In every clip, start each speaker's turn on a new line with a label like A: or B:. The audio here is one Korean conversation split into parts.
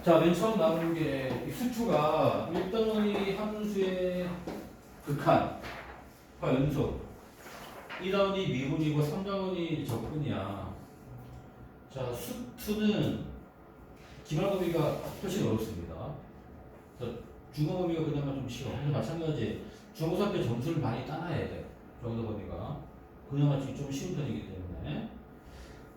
A: 자, 맨 처음 나오는 게 이 수투가 1단원이 함수의 극한과 연속, 2단원이 미분이고 3단원이 적분이야. 자, 수투는 기말범위가 훨씬 어렵습니다. 중어범위가 그나마 좀 쉬워. 마찬가지 중고사 때 점수를 많이 따놔야 돼. 중어범위가 그나마 좀 쉬운 편이기 때문에.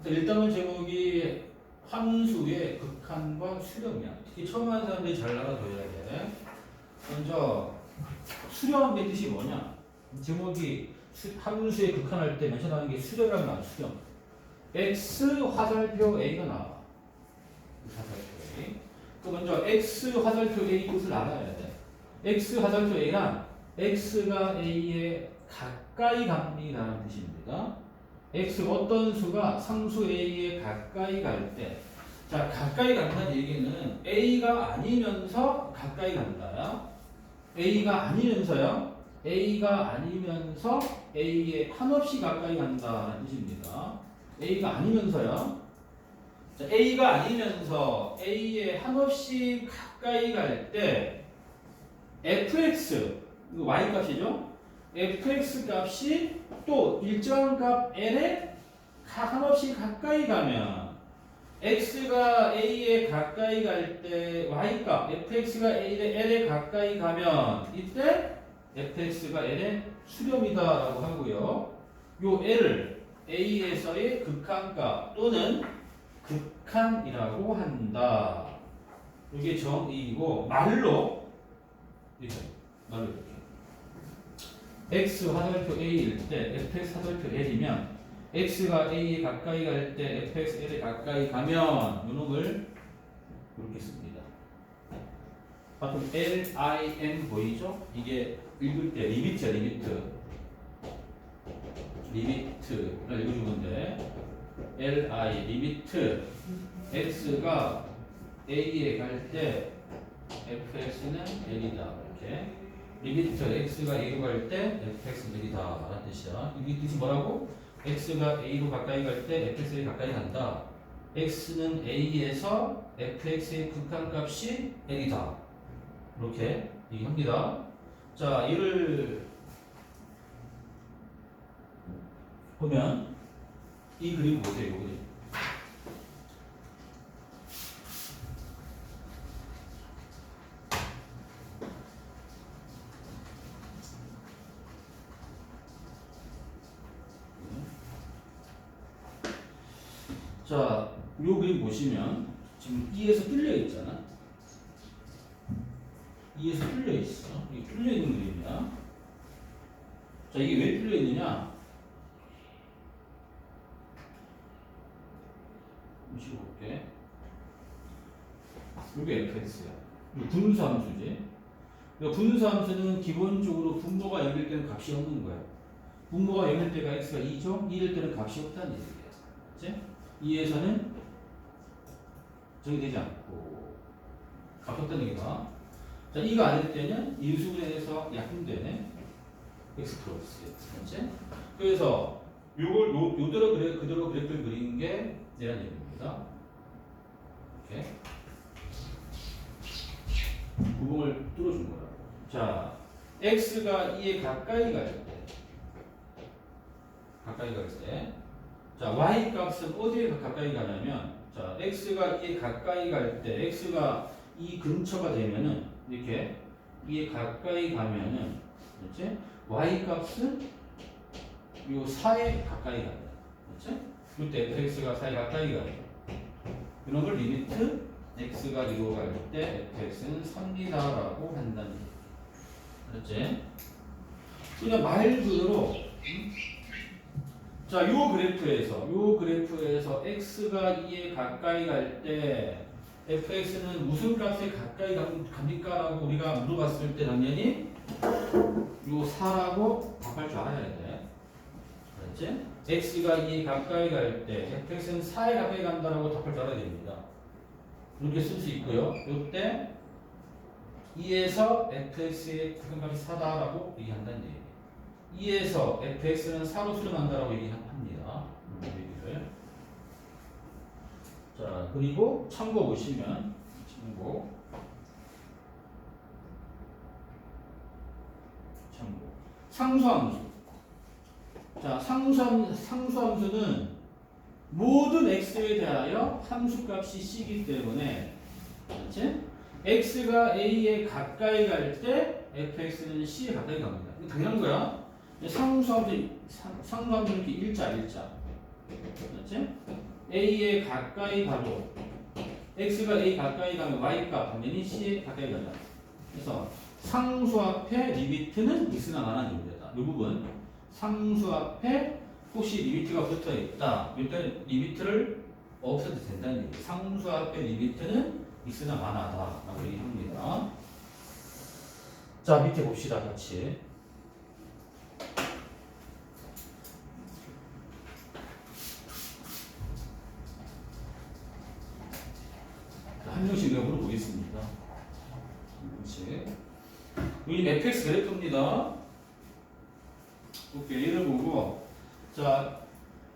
A: 그래서 1단원 제목이 함수의 극한과 수렴이야. 특히 처음 하는 사람들이 잘 알아둬야 돼. 먼저 수렴 의 뜻이 뭐냐? 제목이 함수의 극한할 때 맨 처음 하는 게 수렴이라고 나와. 수렴. x 화살표 a가 나와. 화살표 A. 그 먼저 x 화살표 A 뜻을 알아야 돼. x 화살표 A란 x가 a에 가까이 갑니다라는 뜻입니다. x 어떤 수가 상수 a에 가까이 갈 때, 자 가까이 간다는 얘기는 a가 아니면서 가까이 간다. a가 아니면서요. a가 아니면서 a에 한없이 가까이 간다는 뜻입니다. a가 아니면서요. 자, a가 아니면서 a에 한없이 가까이 갈 때 fx, 이거 y 값이죠. fx 값이 또 일정한 값 l에 한없이 가까이 가면 x가 a에 가까이 갈 때 y 값 fx가 l에 가까이 가면 이때 fx가 l의 수렴이다라고 하고요. 요 l a에서의 극한값 또는 극한이라고 한다. 이게 정의이고 말로 이렇게 x 화살표 a일 때 fx 화살표 l이면 x가 a에 가까이 갈 때 fx l에 가까이 가면 이놈을 이렇게 씁니다. 방금 lim 보이죠? 이게 읽을 때 리미트야. 리미트를 읽어준 건데 li 리미트 x가 a에 갈 때 fx는 l이다. 이렇게 리미트 x가 a로 갈 때 fx는 l이다 라는 뜻이야. 이 뜻이 뭐라고? x가 a로 가까이 갈 때 fx에 가까이 간다. x는 a에서 fx의 극한값이 l이다. 이렇게 얘기합니다. 자, 이를 보면 이 그림 보세요. 이 그림. 자, 이 그림 보시면 지금 E에서 뚫려 있잖아. E에서 뚫려 있어. 이게 뚫려 있는 그림이야. 자, 이게 왜 뚫려 있느냐? 잠시 볼게. 이게 fx야. 이거 분수함수지. 분수함수는 기본적으로 분모가 연결되는 값이 없는 거야. 분모가 연결 때가 x가 2죠? 2일 때는 값이 없다는 얘기야. 그치? 2에서는 정의되지 않고 값이 없다는 얘기다. 자, 2가 아닐 때는 인수분해에서 약분되네. x 플러스 x. 그래서 요걸 요대로 그대로 그래프를 그린 게 내란 얘기입니다. 이렇게 구멍을 뚫어준 거라고. 자, x가 2에 가까이 갈 때, 자, y 값은 어디에 가까이 가냐면, 자, x가 2에 가까이 갈 때, x가 이 근처가 되면은, 이렇게 2에 가까이 가면은, 그렇지? y 값은 요 4에 가까이 간다. 그렇지? 이때 fx가 4에 가까이 가요. 이런 걸 리미트 x가 2로 갈 때 fx는 3이다라고 한다는 얘기. 그렇지? 그냥 말 그대로 자, 요 그래프에서 x가 2에 가까이 갈 때 fx는 무슨 값에 가까이 갑니까? 라고 우리가 물어봤을 때 당연히 요 4라고 답할 줄 알아야 돼. 그렇지? x가 2에 가까이 갈 때 fx는 4에 가까이 간다라고 답할 줄 알아야 됩니다. 이렇게 쓸 수 있고요. 이때 2에서 fx의 극한값이 4다라고 얘기한다는 얘기예요. 2에서 fx는 4로 수렴한다라고 얘기합니다. 얘기를. 자, 그리고 참고 보시면 참고. 상수함수. 자, 상수함수는 모든 x에 대하여 함수값이 c이기 때문에, 그렇지? x가 a에 가까이 갈 때 fx는 c에 가까이 갑니다. 이거 당연한 거야. 상수함수 이렇게 일자. 그렇지? a에 가까이 가도 x가 a 가까이 가면 y값 당연히 c에 가까이 가자. 그래서 상수 앞에 리미트는 있으나 마나는 문제다. 이 부분 상수 앞에 혹시 리미트가 붙어 있다. 일단 리미트를 없애도 된다는 얘기. 상수 앞에 리미트는 있으나 마나다라고 얘기합니다. 자, 밑에 봅시다, 같이. 한 명씩 내가 물어보겠습니다. 그렇지. 여기 fx 그래프입니다. 오케이, 얘를 보고, 자,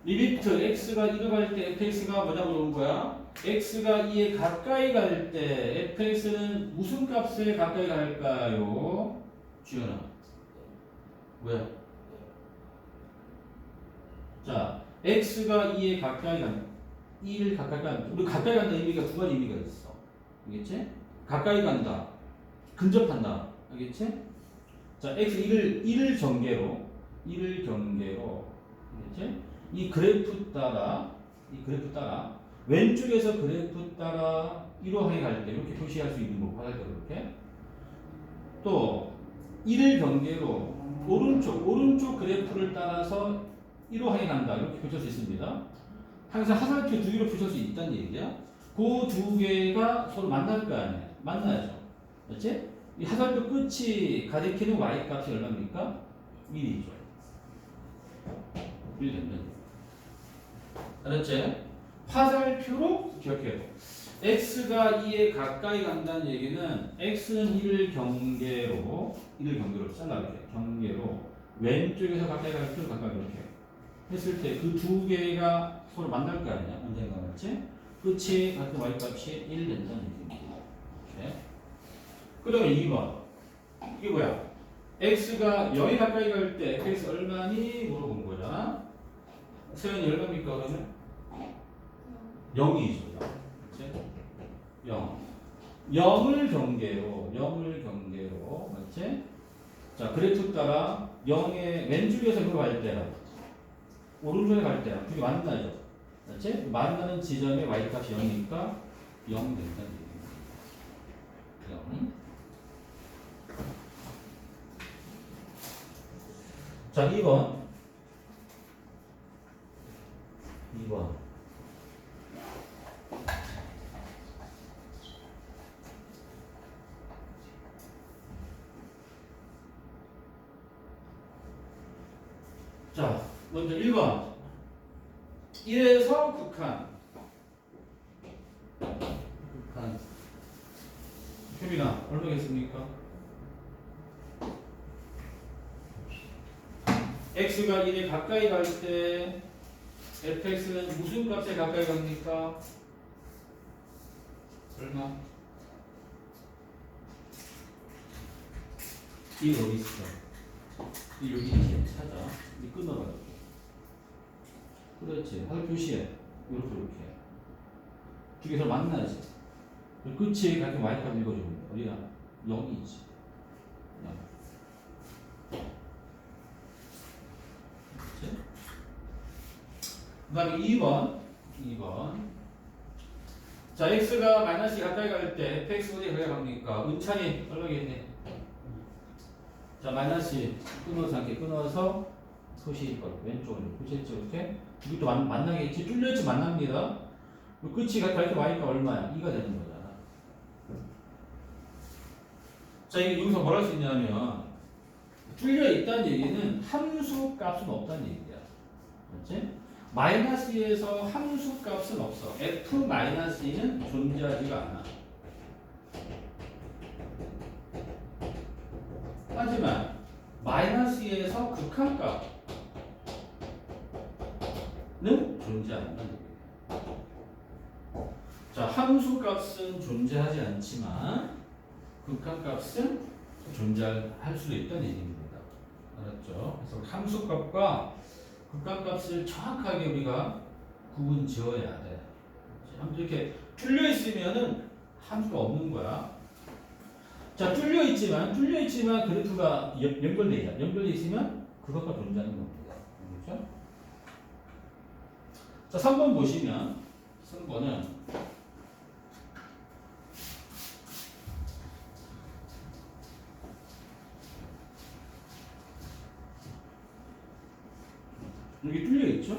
A: 리미트 x가 1로 갈 때 fx가 뭐냐고 물어본 거야? x가 2에 가까이 갈 때 fx는 무슨 값에 가까이 갈까요? 주연아. 왜? 자, x가 2에 가까이 간, 2를 가까이 간다. 우리 가까이 간다 의미가 두 가지 의미가 있어. 알겠지? 가까이 간다. 근접한다. 알겠지? 자, x 1을 경계로, 알겠지? 이 그래프 따라 왼쪽에서 그래프 따라 1호 항에 갈 때 이렇게 표시할 수 있는 거고, 화살표 이렇게. 또 1을 경계로 오른쪽 그래프를 따라서 1호 항에 간다. 이렇게 표시할 수 있습니다. 항상 화살표 두 개로 표시할 수 있다는 얘기야. 그 두 개가 서로 만날 거 아니야. 만나야죠. 그렇지? 이 화살표 끝이 가리키는 y 값이 얼마입니까? 1이죠. 1 된다. 알았지? 화살표로 기억해요. x가 2에 가까이 간다는 얘기는 x는 1을 경계로 잘라볼게요. 경계로 왼쪽에서 가까이 갈 때 가까이 이렇게 했을 때 그 두 개가 서로 만날 거 아니야? 언젠가 맞지? 끝이 같은 y값이 1 된다는 얘기입니다. 이렇게. 그 다음에 2번. 이게 뭐야? x가 0에 가까이 갈 때 fx 얼마니? 물어본 거잖아. 세연이 얼마입니까 그러면? 0이죠. 0. 0을 경계로 맞지? 자, 그래프 따라 0의 왼쪽에서 그로 갈 때랑 오른쪽에 갈 때랑 두 개 만나죠. 맞지? 만나는 지점의 y값이 0이니까 0 된다는 얘기입니다. 0. 자, 2번. 자, 먼저 1번. 1에서 극한. 효민아, 얼마겠습니까? x가 1에 가까이 갈 때 fx는 무슨 값에 가까이 갑니까? 얼마? 이 어디 있어? 이 여기 이렇게 찾아. 이 끊어가지고. 그렇지. 하루 표시해. 이렇게. 두 개서 만나야지. 끝이 같은 y값 읽어주면 어디야? 0이지. 그렇지? 그 다음에 2번. 자, x가 마이너스 가까이 갈 때 fx 어디에 가까이 갑니까? 은찬이 얼마겠네? 자, 마이너스 끊어서 이렇게 끊어서 표시 왼쪽으로 표시했죠. 이렇게 이것도 만나겠지. 뚫렸지 만납니다. 끝이 가까이 y가 얼마야? 2가 되는 거잖아. 자, 이게 여기서 뭘 할 수 있냐면 뚫려 있다는 얘기는 함수 값은 없다는 얘기야. 그렇지? 마이너스에서 함수 값은 없어. f-2는 존재하지가 않아. 하지만 마이너스에서 극한값은 존재한다는 얘기예요. 자, 함수값은 존재하지 않지만 극한값은 존재할 수도 있다는 얘기입니다. 알았죠? 그래서 함수값과 극한값을 정확하게 우리가 구분 지어야 돼. 아무튼 이렇게 뚫려 있으면은 함수가 없는 거야. 자, 뚫려 있지만 그래프가 연결돼 있으면 그것과 존재하는 겁니다. 그렇죠? 자, 3번 보시면 3번은 여기 뚫려 있죠?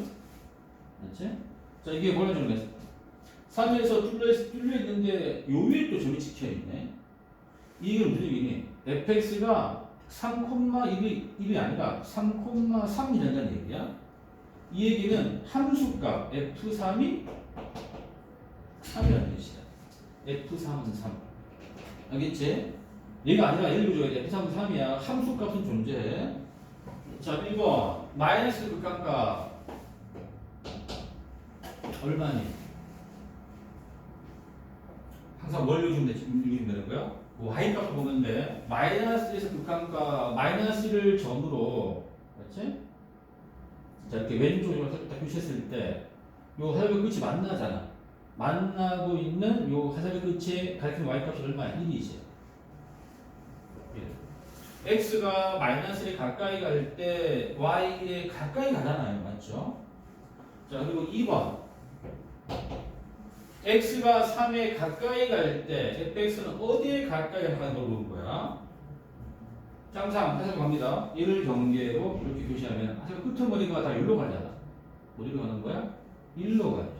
A: 맞지? 자, 이게 뭐라 주는 거야? 3에서 뚫려 있는데 요 위에 또 점이 찍혀 있네. 이게 무슨 얘기니? fx가 3,1이 아니라 3,3이라는 얘기야. 이 얘기는 함수값 f3이 3이라는 뜻이야. f3은 3. 알겠지? 얘가 아니라 예를 들어줘야 돼. f3은 3이야. 함수값은 존재해. 자, 1번 마이너스 극한값 얼마니? 항상 뭘 읽으면 되는 거야? y값을 보면 돼. 마이너스에서 극한값 마이너스를 점으로, 그렇지? 자, 이렇게 왼쪽으로 딱 표시했을 때 요 화살표 끝이 만나잖아. 만나고 있는 요 화살표 끝에 가리키는 y값이 얼마야? 1이지. x가 마이너스에 가까이 갈 때 y에 가까이 가잖아요. 맞죠? 자, 그리고 2번 x가 3에 가까이 갈 때 fx는 어디에 가까이 가는 걸 보는 거야. 자, 항상 해석 갑니다. 1을 경계로 이렇게 표시하면 사실 끄트머리가 다 여기로 가잖아. 어디로 가는 거야? 1로 가죠.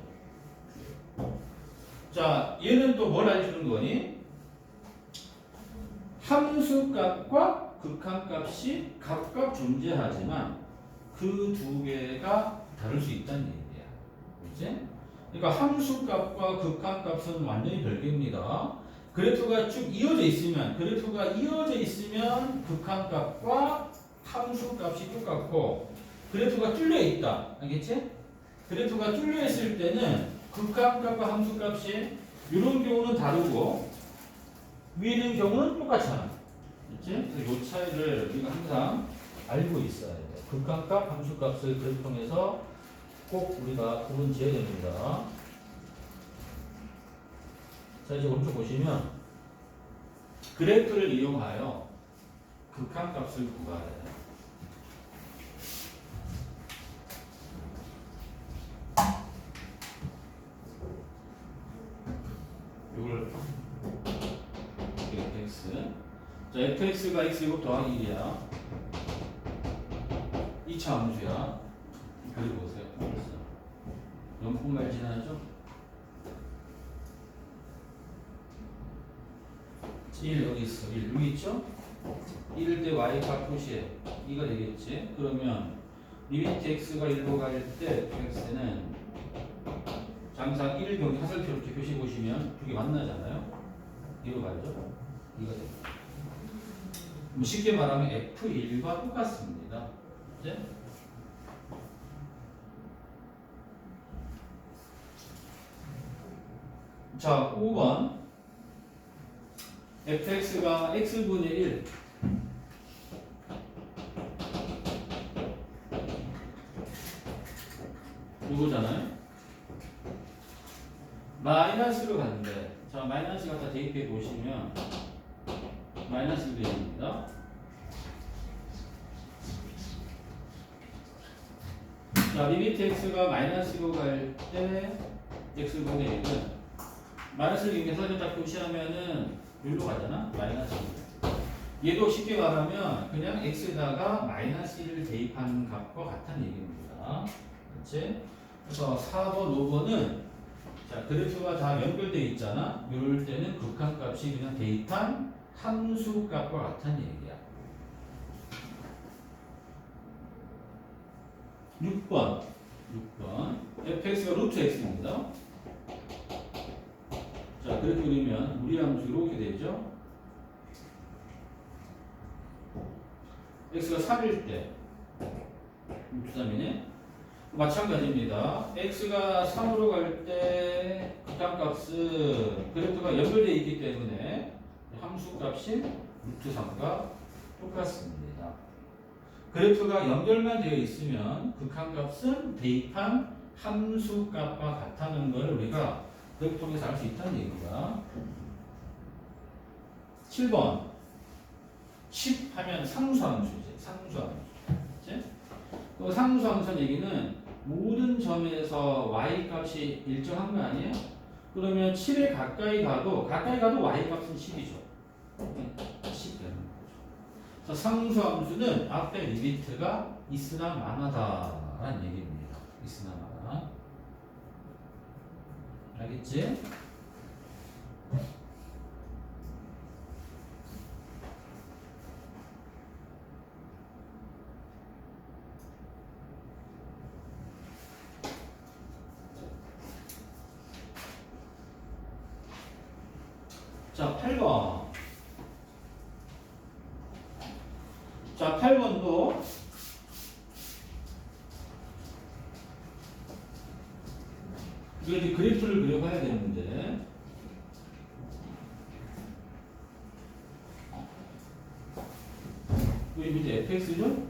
A: 자, 얘는 또 뭘 알려주는 거니? 함수값과 극한값이 각각 존재하지만 그 두 개가 다를 수 있다는 얘기야. 그렇지? 그러니까 함수값과 극한값은 완전히 별개입니다. 그래프가 쭉 이어져 있으면 극한값과 함수값이 똑같고 그래프가 뚫려 있다. 알겠지? 그래프가 뚫려 있을 때는 극한값과 함수값이 이런 경우는 다르고 위에 있는 경우는 똑같잖아. 그렇지? 그래서 이 차이를 우리가 항상 알고 있어야 돼. 극한값, 함수값을 그래프 통해서 꼭 우리가 구분 지어야 됩니다. 자, 이제 오른쪽 보시면 그래프를 이용하여 극한값을 구하래. 이걸 fx. 자, fx가 x 제곱 더하기 1이야. 2차 함수야. 그리고 보세요. 0분말 지나죠? 1 여기 있어. 1 여기 있죠? 1일 때 y값 표시해. 2가 되겠지? 그러면 리미트 x가 1로 갈 때 fx는 항상 1 경기 화살표 이렇게 표시해 보시면 두 개 만나잖아요? 2로 가죠? 2가 됩니다. 쉽게 말하면 f1과 똑같습니다. 네? 자, 5번 fx가 x분의 1 이거잖아요. 마이너스로 간대. 자, 마이너스 갖다 대입해 보시면 마이너스 1입니다. 자, 리미트 x가 마이너스로 갈 때 x분의 1은 마이너스를 이렇게 설정 딱 표시하면은 여기로 가잖아. 마이너스 1. 얘도 쉽게 말하면 그냥 x에다가 마이너스 1을 대입한 값과 같다는 얘기입니다. 그렇지? 그래서 4번, 5번은 자, 그래프가 다 연결되어 있잖아. 이럴 때는 극한값이 그냥 대입한 함수값과 같다는 얘기야. 6번 fx가 루트 x입니다. 자, 그래프 그리면 무리함수 이렇게 되죠. x가 3일 때 루트 3이네. 마찬가지입니다. x가 3으로 갈 때 극한값은 그래프가 연결되어 있기 때문에 함수값인 루트 3과 똑같습니다. 그래프가 연결만 되어 있으면 극한값은 대입한 함수값과 같다는 걸 우리가 그래프 통해서 알 수 있다는 얘기가. 7번 10 하면 상수함수지. 상수함수. 또 상수함수 얘기는 모든 점에서 y 값이 일정한 거 아니에요? 그러면 7에 가까이 가도 y 값은 10이죠. 10 되는 거죠. 그래서 상수함수는 앞에 리미트가 있으나 마나다라는 얘기입니다. 있으나 마나. 알겠지? 자, 8번. 자, 8번도 이제 그래프를 그려봐야 되는데 여기 밑에 fx죠?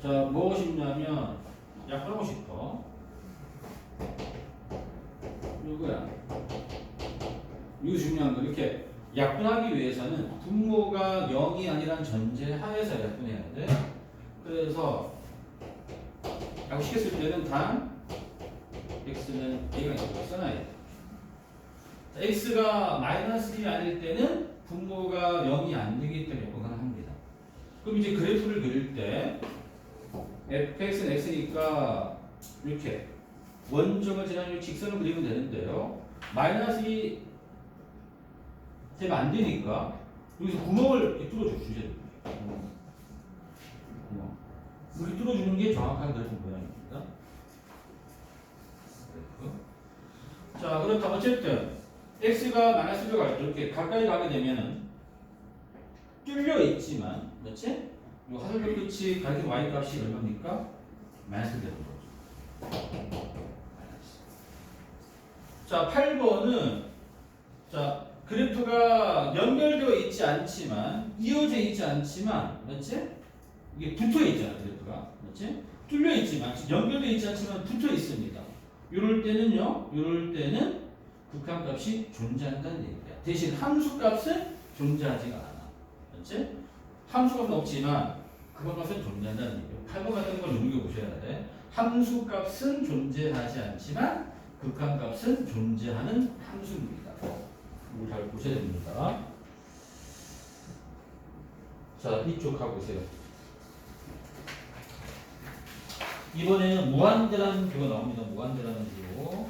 A: 자, 무엇이냐면 약분하고 싶어. 이거야. 이거 중요한 거. 이렇게 약분하기 위해서는 분모가 0이 아니란 전제 하에서 약분해야 돼. 그래서 약분시켰을 때는 단 x는 a가 있다고 써놔야 돼. x가 마이너스 1이 아닐 때는 분모가 0이 안 되기 때문에 약분합니다. 그럼 이제 그래프를 그릴 때 fx는 x니까 이렇게 원점을 지나면 직선을 그리면 되는데요. 마이너스 2 되면 안 되니까 여기서 구멍을 이렇게 뚫어줘 주제를. 구멍. 이렇게 뚫어주는 게 정확한 그래프 모양입니다. 자, 그렇다면 어쨌든 x가 마이너스 1로 갈 때 이렇게 가까이 가게 되면은 뚫려 있지만, 그렇지? 이 화살표 끝이 가리킨 y 값이 얼마입니까? 마이너스 되는 거죠. 자, 8번은 자, 그래프가 연결되어 있지 않지만, 이어져 있지 않지만, 맞지? 이게 붙어 있잖아, 그래프가. 맞지? 뚫려 있지만, 연결되어 있지 않지만 붙어 있습니다. 이럴 때는 극한값이 존재한다는 얘기야. 대신 함수값은 존재하지가 않아. 맞지? 함수값은 없지만, 극한값은 존재한다는 얘기야. 8번 같은 걸 눈여겨보셔야 돼. 함수값은 존재하지 않지만, 극한값은 존재하는 함수입니다. 이걸 잘 보셔야 됩니다. 자, 이쪽 가보세요. 이번에는 무한대라는 표가 나옵니다. 무한대라는 표.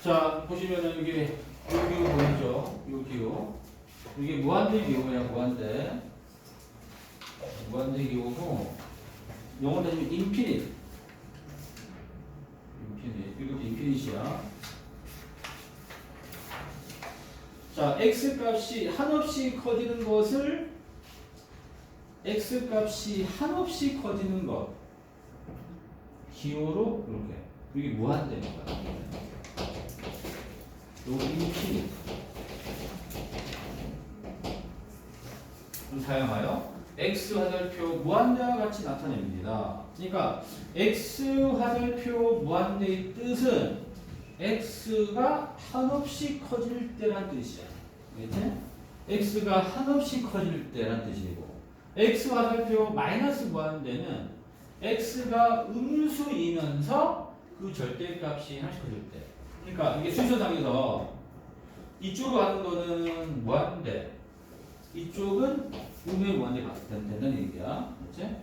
A: 자, 보시면은 이게 요 기호 보이죠? 요 기호. 이게 무한대 기호야, 무한대. 무한대 기호고, 영어로 따지면 인피니트. 이것도 인피니트야. 자, x 값이 한없이 커지는 것을 x 값이 한없이 커지는 것 기호로 이렇게 이게 무한대입니다. 요 인피니트 사용하여 x 화살표 무한대와 같이 나타냅니다. 그러니까 x 화살표 무한대의 뜻은 x가 한없이 커질 때란 뜻이야. 그렇지? x가 한없이 커질 때란 뜻이고, x 화살표 마이너스 무한대는 x가 음수이면서 그 절대값이 하나씩 커질 때. 그러니까 이게 순서상에서 이쪽으로 가는 거는 무한대, 이쪽은 음의 무한대가 된다는 얘기야. 그렇지?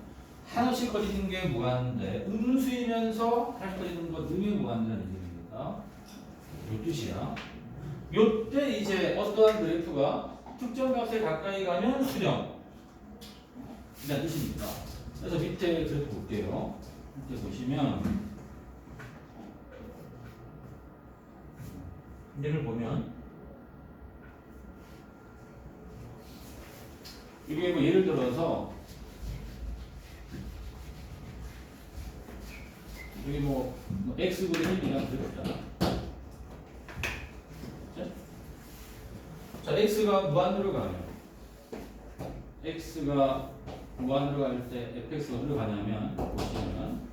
A: 하나씩 커지는 게 무한대. 음수이면서 하나씩 커지는 것 음이 무한대라는 얘기입니다. 요 뜻이야. 요때 이제 어떠한 그래프가 특정 값에 가까이 가면 수렴. 이란 뜻입니다. 그래서 밑에 그래프 볼게요. 밑에 보시면 얘를 보면 이게 뭐 예를 들어서 여기 뭐 x분의 1이라는 그래프잖아. 자, x가 무한대로 가면 x가 무한대로 갈 때 fx가 어디로 가냐면 보시면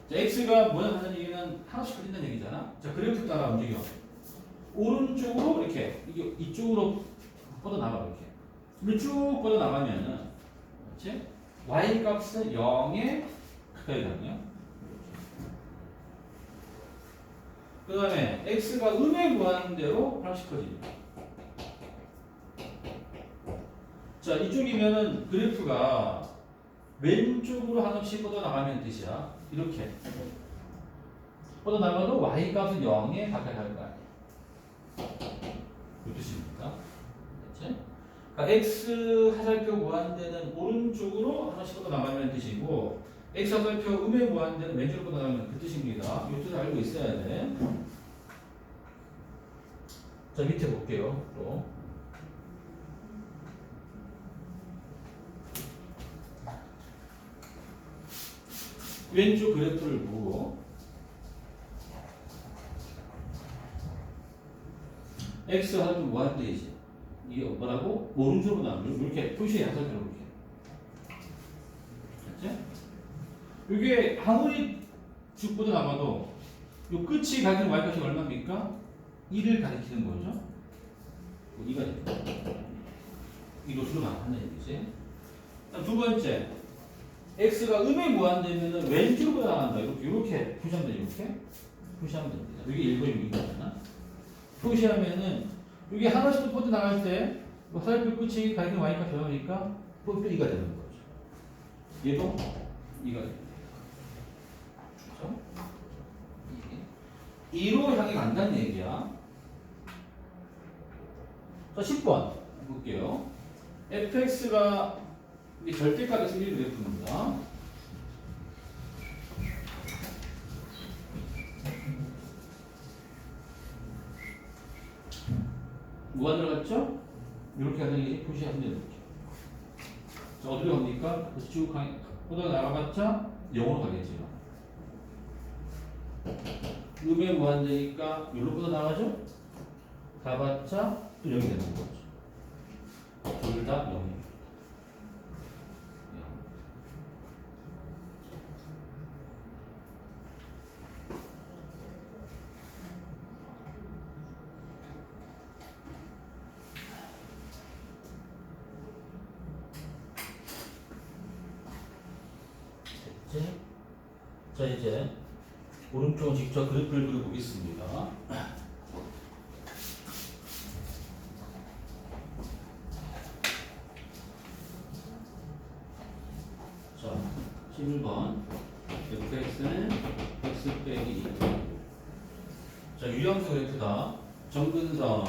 A: 자, x가 무한하는 얘기는 하나씩 커진다는 얘기잖아. 자, 그래프 따라 움직여. 오른쪽으로 이렇게 이쪽으로 뻗어나가 이렇게. 근데 쭉 뻗어나가면은 그렇지? y 값은 0에 가까이 가네요. 그 다음에 x가 음에 무한대로 하나씩 커집니다. 자, 이쪽이면은 그래프가 왼쪽으로 하나씩 뻗어나가면 뜻이야. 이렇게 뻗어나가도 y 값은 0에 가까이 갈 거 아니야. 그 뜻입니다. 그렇지? 그러니까 x 화살표 무한대는 오른쪽으로 하나씩 뻗어나가면 뜻이고 x 화살표 음의 무한대는 왼쪽으로 뻗어나가면 그 뜻입니다. 이 뜻을 알고 있어야 돼. 자, 밑에 볼게요. 또 왼쪽 그래프를 보고 x 화살표 무한대이지. 이게 뭐라고? 오른쪽으로 나오면 이렇게 표시해 하살표로 이렇게. 그렇지? 이게 아무리 쭉 뻗어나가도 이 끝이 가진 y값이 얼마입니까? 1을 가리키는 거죠. 2가 됩니다. 이 노트로 나타나는 얘기지. 두 번째, x가 음에 무한대면 왼쪽으로 나간다. 이렇게 표시하면 돼. 이렇게 표시하면 됩니다. 이게 1번 6이잖아. 표시하면은 이게 하나씩 뻗어 나갈 때 화살표 끝이 가리키는 y값이 얼마니까 또 2가 되는 거죠. 얘도 2가 됩니다. 그렇죠? 2로 향해 간다는 얘기야. 자, 10번 볼게요. fx가 이게 절대값에서 1 그래프입니다. 뭐가 들어갔죠? 이렇게 하는 게 표시하면 되는 거죠. 자, 어디로 갑니까? 쭉 뻗어 나가봤자 0으로 가겠지요. 음에 무한대니까 여기로 뻗어 나가죠? 가봤자 또 0이 되는 거죠. 둘 다 0입니다. 자, 이제 오른쪽 직접 그래프를 그려보겠습니다. 자, 11번 fx는 x 빼기 2. 자, 유형수 그래프다. 정근선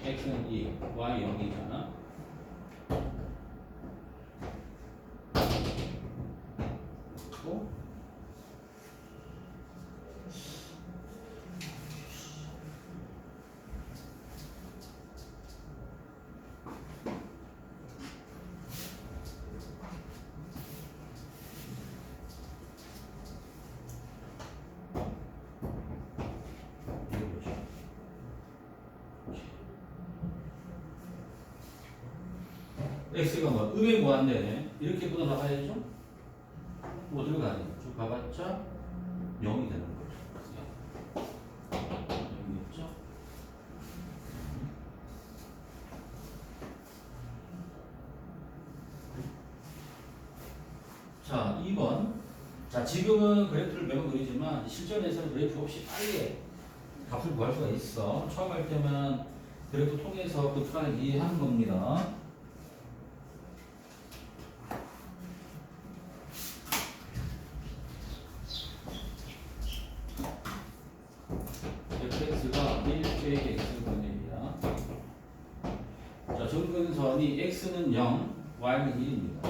A: x는 2, y 0이잖아. x가 뭐 음의 무한대네. 이렇게 뻗어 나가야죠. 뭐 들어가니? 쭉 가봤자 0이 되는 거죠. 0이겠죠? 자, 2번. 자, 지금은 그래프를 매번 그리지만 실전에서는 그래프 없이 빨리 값을 구할 수가 있어. 처음 할 때만 그래프 통해서 그 투간을 이해하는 겁니다. 이게 x를 그린 얘기야. 자, 점근선이 x는 0, y는 1입니다.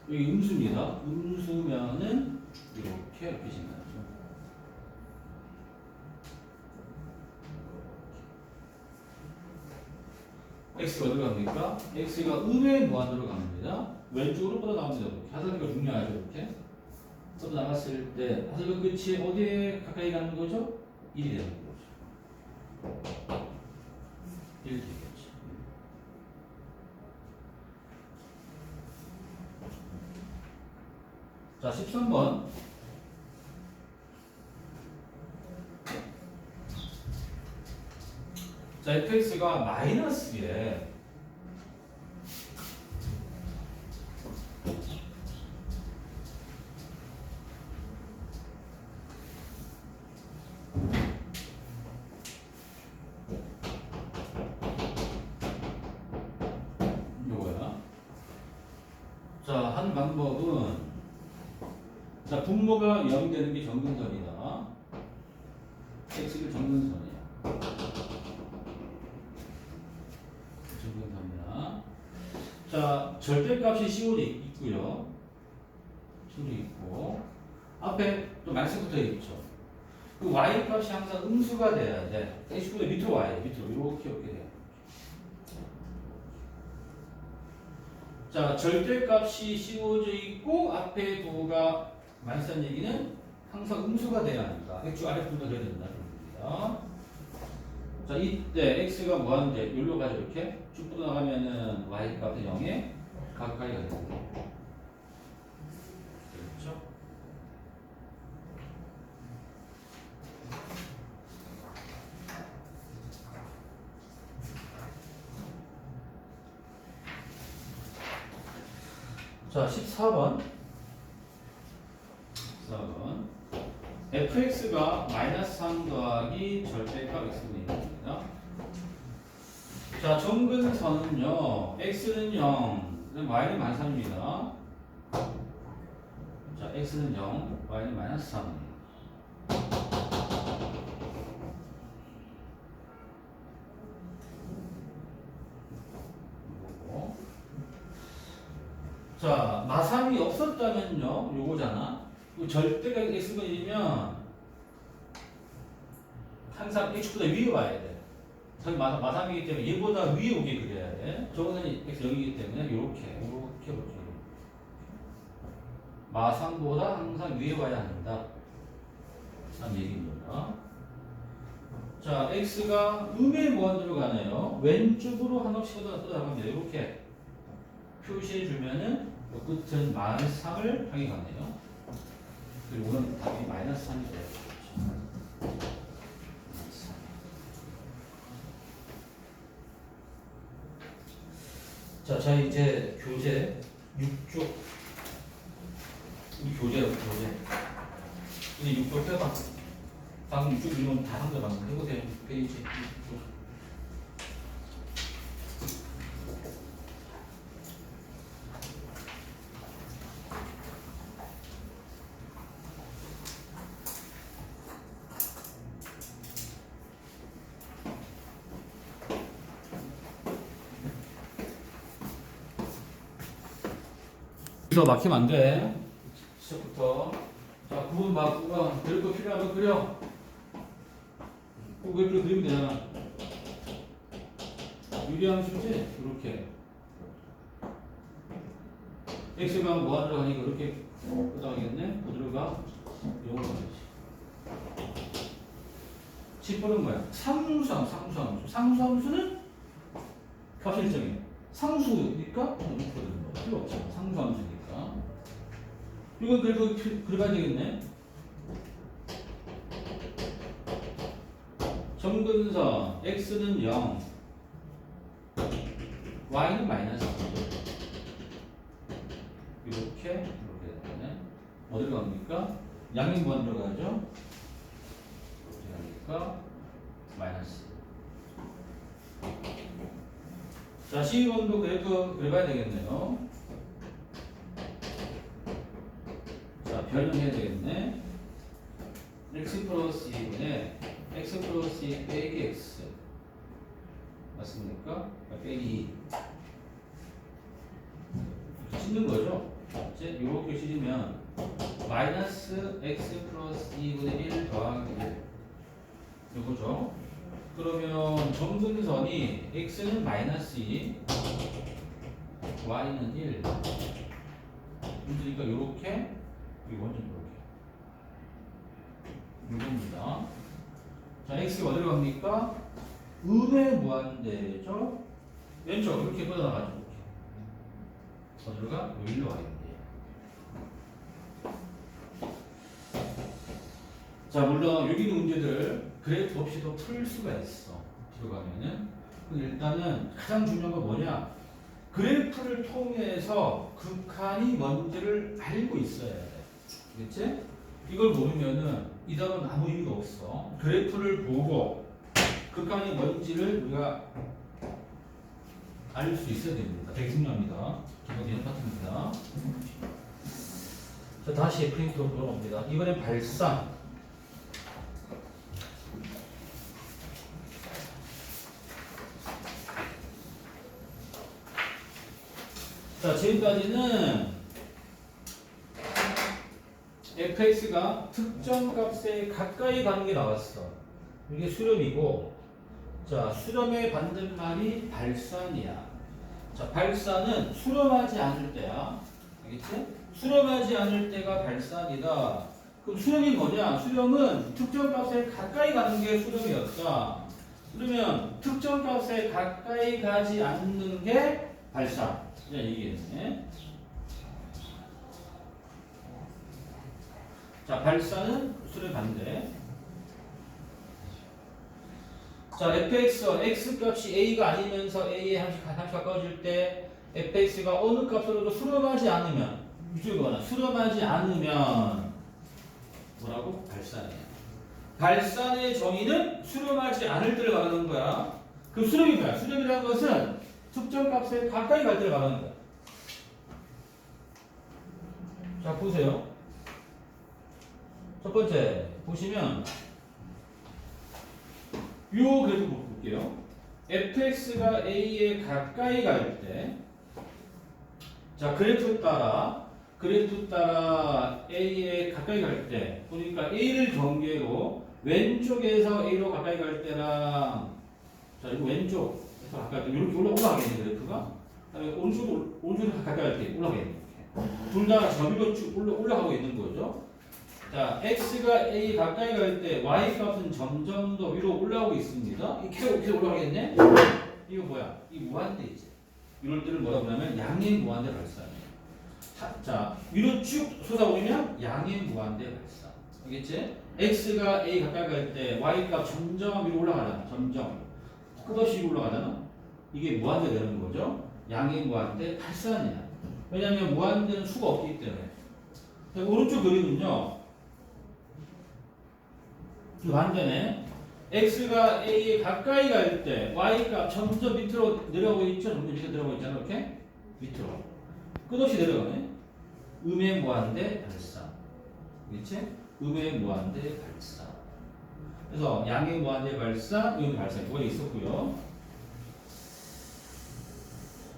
A: 여기 음수입니다. 음수면은 이렇게 표시나죠. x가 어디로 갑니까? x가 음의 무한으로 갑니다. 왼쪽으로 뻗어나옵니다. 이렇게. 하늘과 중요하죠. 이렇게 뻗어나갔을 때 하늘과 끝이 어디에 가까이 가는 거죠? 1이 되는 거죠. 1 되겠죠. 자, 13번. 자, fx가 마이너스에 요거야. 자, 한 방법은 자, 분모가 0이 되는 게 정근선이다. x가 정근선이야. 정근선이야. 자, 절대값이 COD 있고요. COD 있고 앞에 또 마이너스 붙어 있죠. 그 y 값이 항상 음수가 돼야 돼. x보다 밑으로 와야 돼. 밑으로 이렇게 이렇게 돼요. 자, 절대값이 씌워져 있고 앞에 부호가 마이너스한 얘기는 항상 음수가 돼야 합니다. x 아래쪽으로 돼야 된다는 겁니다. 자, 이때 x가 뭐하는데 여기로 가죠. 이렇게 쭉 뻗어나가면은 y 값은 0에 가까이 가게 됩니다. 그렇죠? 자, 14번. 14번. fx가 마이너스 3 더하기 절대값 x분의 1입니다. 자, 정근선은요, x는 0, y는 마이너스 3입니다. 자, x는 0, y는 마이너스 3. 자, 마삼이 없었다면요, 요거잖아. 절대가 x분이면 항상 x보다 위에 와야 돼. 저기 마삼이기 때문에 얘보다 위에 오게 그려야 돼. 저거는 x 0이기 때문에 이렇게 볼게요. 마삼보다 항상 위에 와야 한다. 참 얘기입니다. 자, x가 음의 무한대로 가네요. 왼쪽으로 한없이 뻗어나갑니다. 이렇게 표시해 주면은 그 끝은 마이너스 3을 향해 가네요. 그리고 오늘 답이 마이너스 3이 돼요. 자, 이제 교재 6쪽. 이 교재라고, 교재. 이제 6쪽 해봐. 방금 6쪽 이론 다 상대봤는데, 해보세요. 페이지 6쪽. 여기서 막히면 안 돼. 시작부터. 자, 9번 봐, 9번. 그릴 거 필요하면 그려. 꼭 왜 그리면 되잖아. 유리한 수지? 이렇게. x가 뭐 하러 가니까 이렇게 끄덕이겠네? 어디로 가? 이걸로 가야지. 10번은 뭐야? 상수함수는 값 일정이에요. 상수니까 필요 없죠. 상수함수니까. 이건 그래도 그려봐야 되겠네. 정근선 x는 0, y는 마이너스 3. 이렇게 되네. 어디로 갑니까? 양의 무한 들어가죠. 이렇게 가니까 마이너스. 자, C1도 그래프 그려봐야 되겠네요. 자, 변형해야 되겠네. x 플러스 2분의 x 플러스 2 빼기 x 맞습니까? 빼기 2 찢는 거죠? 이제 이렇게 찢으면 마이너스 x 플러스 2분의 1 더하기 1 이거죠? 그러면 정근선이 x는 마이너스 2 y는 1 그러니까 이렇게 이거는 이렇게 이겁니다. 자, x가 어디로 갑니까? 음의 무한대죠? 왼쪽 이렇게 뻗어나가죠. 어디로 가? 여기로 가겠네요. 자, 물론 여기 있는 문제들 그래프 없이도 풀 수가 있어. 들어가면은. 근데 일단은 가장 중요한 건 뭐냐? 그래프를 통해서 극한이 뭔지를 알고 있어야 돼. 그렇지? 이걸 모르면은 이 답은 아무 의미가 없어. 그래프를 보고 극한이 뭔지를 우리가 알 수 있어야 됩니다. 되게 중요합니다. 이거 되는 파트입니다. 자, 다시 프린트로 돌아옵니다. 이번엔 발산. 자, 지금까지는 fx가 특정 값에 가까이 가는 게 나왔어. 이게 수렴이고, 자, 수렴의 반대말이 발산이야. 자, 발산은 수렴하지 않을 때야. 알겠지? 수렴하지 않을 때가 발산이다. 그럼 수렴이 뭐냐? 수렴은 특정 값에 가까이 가는 게 수렴이었다. 그러면 특정 값에 가까이 가지 않는 게 발산. 얘기했네. 자, 발산은 수렴 반대. 자, fx, x 값이 a가 아니면서 a의 함수 가까워질 때 fx가 어느 값으로도 수렴하지 않으면 이쪽이거나 수렴하지 않으면 뭐라고? 발산이야. 발산의 정의는 수렴하지 않을 때를 말하는 거야. 그럼 수렴이 뭐야? 수렴이라는 것은 특정 값에 가까이 갈 때를 말하는 거야. 자, 보세요. 첫 번째 보시면 요 그래프 볼게요. fx가 a에 가까이 갈 때, 자, 그래프 따라 a에 가까이 갈 때 보니까 a를 경계로 왼쪽에서 a로 가까이 갈 때랑, 자, 이거 왼쪽에서 가까이 갈 때 이렇게 올라가겠네 그래프가. 오른쪽으로 가까이 갈 때 올라가겠네. 둘 다 저비로 쭉 올라가고 있는 거죠. 자, x가 a 가까이 갈 때 y 값은 점점 더 위로 올라오고 있습니다. 계속 올라가겠네? 이거 뭐야? 이 무한대이지. 이럴 때를 뭐라고 하냐면 양의 무한대 발산이에요. 자, 위로 쭉 솟아오르면 양의 무한대 발산. 알겠지? x가 a 가까이 갈 때 y 값 점점 위로 올라가잖아. 점점. 끝없이 위로 올라가잖아. 이게 무한대 되는 거죠. 양의 무한대 발산이야. 왜냐하면 무한대는 수가 없기 때문에. 오른쪽 그림은요. 그 반대네. x가 a에 가까이 갈 때 y값 점점 밑으로 내려가고 있죠. 점점 밑으로 내려가고 있잖아. 이렇게 밑으로 끝없이 내려가네. 음의 무한대 발산. 그렇지? 음의 무한대 발산. 그래서 양의 무한대 발산, 음의 발산 이거 있었고요.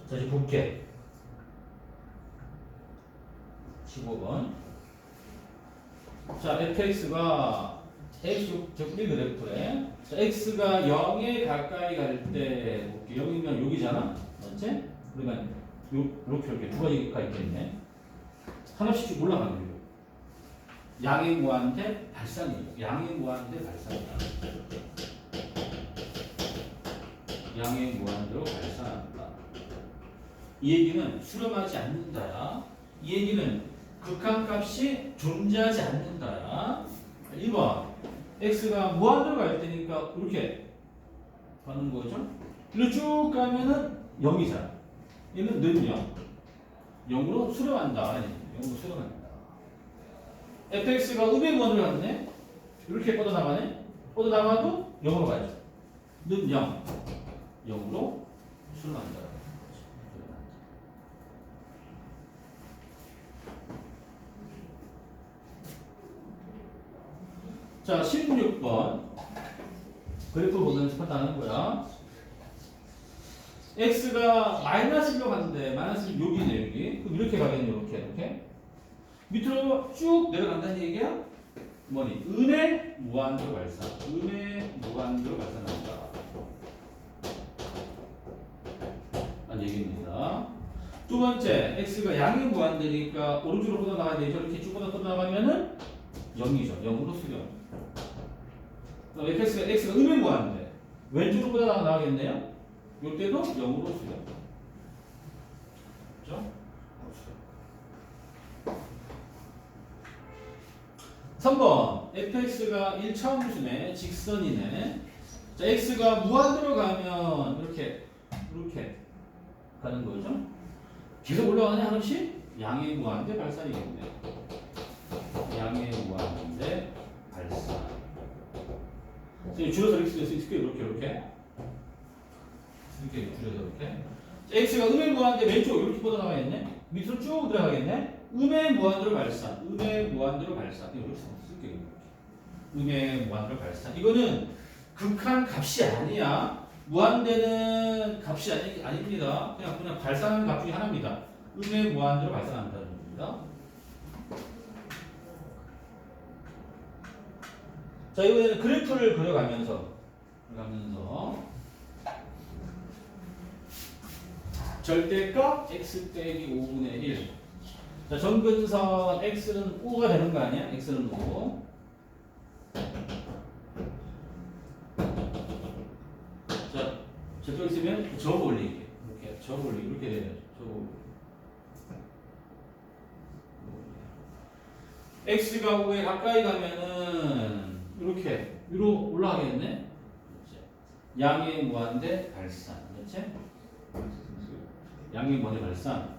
A: 자, 이제 볼게. 15번. 자, fx가 x축1 그래프에, 자, x가 0에 가까이 갈 때, 0이면 여기잖아? 맞지? 그러면 이렇게 두 가지가 있겠네. 하나씩 쭉 올라가는 거예요. 양의 무한대 발산이에요. 양의 무한대 발산이다. 양의 무한대로 발산한다. 이 얘기는 수렴하지 않는다야. 이 얘기는 극한값이 존재하지 않는다야. 1번 x가 무한대로 갈 때니까 이렇게 가는 거죠. 이리로 쭉 가면은 0이잖아. 얘는 는 0. 0으로 수렴한다. 0으로 수렴한다. fx가 음의 무한대로 갔네. 이렇게 뻗어나가네. 뻗어나가도 0으로 가죠. 는 0. 0으로 수렴한다. 자, 16번. 그래프 보면서 판단하는 거야. x가 마이너스 1로 갔는데, 마이너스 1 여기네, 여기. 그럼 이렇게 가겠네, 이렇게. 밑으로 쭉 내려간다는 얘기야? 뭐니? 음의 무한대로 발산. 음의 무한대로 발산한다. 라는 얘기입니다. 두 번째, x가 양의 무한대니까 오른쪽으로 뻗어나가야 되죠. 이렇게 쭉 뻗어나가면은 0이죠. 0으로 수렴. x가 음의 무한대. 왼쪽으로 뻗어나가겠네요. 이때도 0으로 수렴. 그렇죠? 3번 fx가 1차함수네. 직선이네. 자, x가 무한대로 가면 이렇게 가는 거죠. 계속 올라가냐 하나씩? 양의 무한대 발산이겠네. 양의 무한대 발산. 줄여서 이렇게 쓸 수 있을게요. 이렇게 줄여서 이렇게. 자, x가 음의 무한대 왼쪽 이렇게 뻗어나가겠네. 밑으로 쭉 들어가겠네. 음의 무한대로 발산. 음의 무한대로 발산. 이렇게 쓸게요. 음의 무한대로 발산. 이거는 극한 값이 아니야. 무한대는 값이 아닙니다. 그냥 발산하는 값 중에 하나입니다. 음의 무한대로 발산한다는 겁니다. 자, 이번에는 그래프를 그려가면서 절대값 x 빼기 5분의 1. 자, 점근선 x는 5가 되는 거 아니야? x는 5. 자, 저쪽 있으면 접 올리기. 이렇게 접 올리기. 이렇게 돼요. 접 올리기. x가 5에 가까이 가면은 이렇게 위로 올라가겠네. 양의 무한대 발산. 그렇지? 양의 무한대 발산.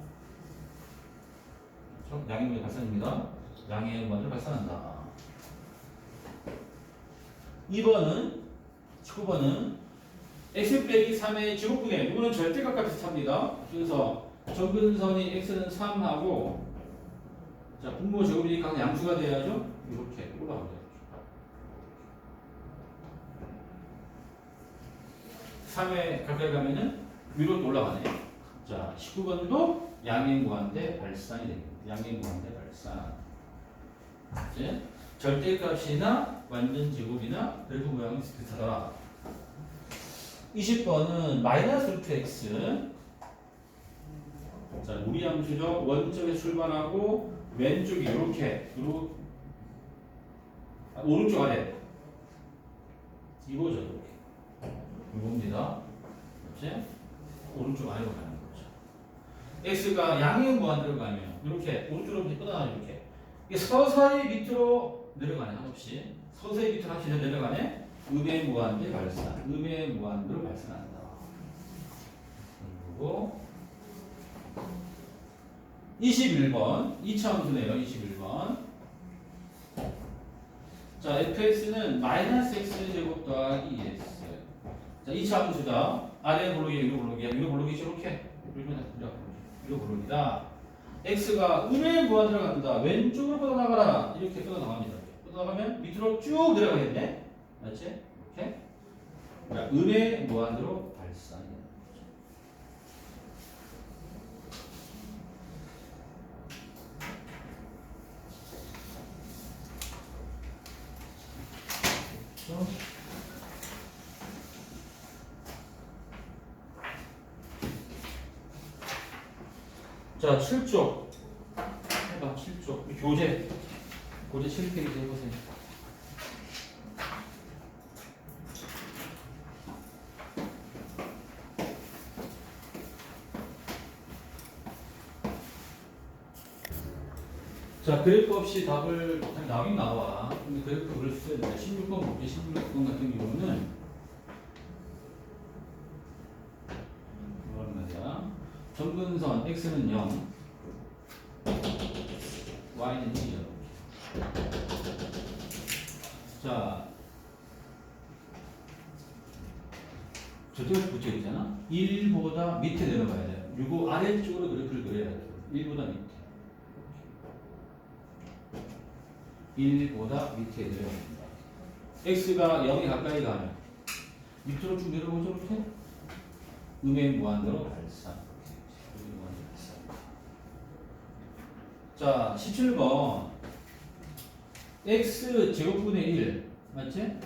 A: 그렇죠? 양의 무한대 발산입니다. 양의 무한대 발산한다. 2번은 19번은 x 빼기 3의 제곱분의 이거는 절대값과 비슷합니다. 그래서 점근선이 x는 3하고 자, 분모 제곱이니까 양수가 돼야죠. 이렇게 올라가면 돼요. 3에 가까이 가면은 위로 올라가네. 자, 19번도 양의 무한대 발산이 됩니다. 양의 무한대 발산. 이제 절대값이나 완전 제곱이나 그래프 모양이 비슷하다. 20번은 마이너스 루트 x. 자, 무리함수죠. 원점에서 출발하고 왼쪽이 이렇게 오른쪽 아래 이거죠. 이렇게 이겁니다. 그렇지? 오른쪽 아래로 가는 거죠. x가 양의 무한대로 가면 이렇게 오른쪽으로 뻗어나가요. 이렇게 이게 서서히 밑으로 내려가네. 한없이 서서히 밑으로 한없이 내려가네. 음의 무한대 발산. 음의 무한대로 발산한다. 그리고 21번 2차함수네요. 21번. 자, fx는 마이너스 x 제곱 더하기 2x. 자, 2차함수다. 아래 볼록이 위로 볼록이야. 위로 볼록이지 이렇게. 위로 볼록이다. x가 음의 무한대로 간다. 왼쪽으로 뻗어나가라. 이렇게 뻗어나갑니다. 뻗어나가면 밑으로 쭉 내려가겠네. 맞지? 이렇게. 그러니까 음의 무한대로 발산이 되는 거죠. 자, 7쪽. 해봐, 7쪽. 교재 7페이지 해보세요. 자, 그래프 없이 답을 나오긴 나와. 근데 그래프 그릴 수 있어야 돼. 16번 볼게. 16번 같은 경우는 뭐라는 말이야? 점근선 x는 0, y는 1이야. 자, 저쪽에서 붙여 있잖아. 1보다 밑에 내려가야 돼. 이거 아래쪽으로 그래프를 그려야 돼. 1보다 밑에. 1보다 밑에 내려갑니다. x가 0에 가까이 가면 밑으로 쭉 내려오죠 이렇게 음의 무한대로 발산. 음의 무한대로 발산. 자 17번 x 제곱분의 1 맞지?